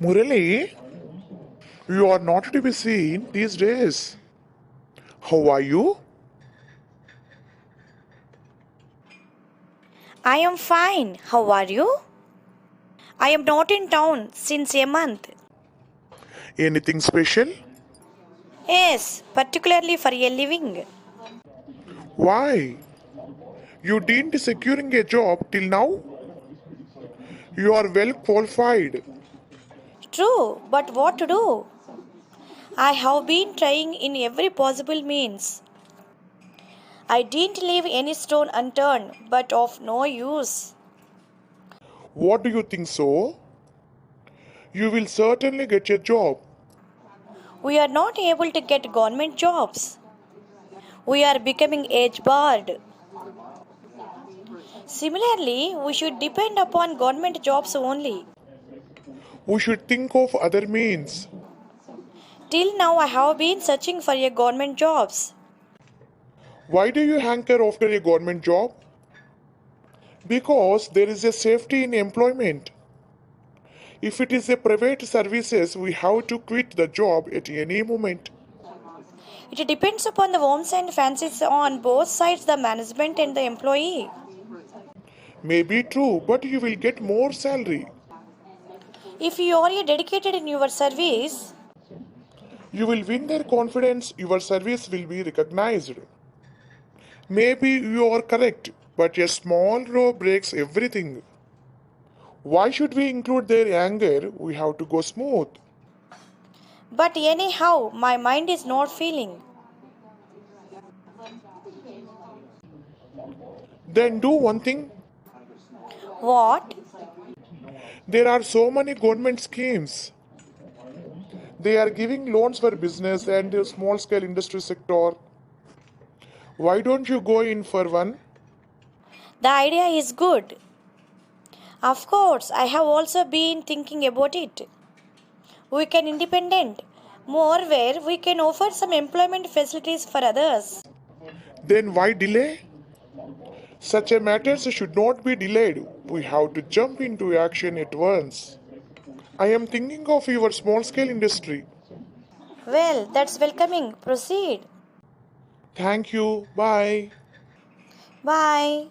Murali, you are not to be seen these days. How are you? I am fine. How are you? I am not in town since a month. Anything special? Yes, particularly for a living. Why? You didn't securing a job till now? You are well qualified. True, but what to do? I have been trying in every possible means. I didn't leave any stone unturned, but of no use. What do you think so? You will certainly get a job. We are not able to get government jobs. We are becoming age barred. Similarly, we should depend upon government jobs only. We should think of other means. Till now, I have been searching for a government jobs. Why do you hanker after a government job? Because there is a safety in employment. If it is a private services, we have to quit the job at any moment. It depends upon the wants and fancies on both sides, the management and the employee. Maybe true, but you will get more salary. If you are dedicated in your service, You will win their confidence, your service will be recognized. Maybe you are correct, but a small row breaks everything. Why should we include their anger? We have to go smooth. but anyhow, my mind is not feeling. Then do one thing. What? There are so many government schemes. They are giving loans for business and the small scale industry sector. Why don't you go in for one? The idea is good. Of course, I have also been thinking about it. We can independent more where we can offer some employment facilities for others. Then why delay? Such a matters should not be delayed. We have to jump into action at once. I am thinking of your small scale industry. Well, that's welcoming. Proceed. Thank you. Bye. Bye.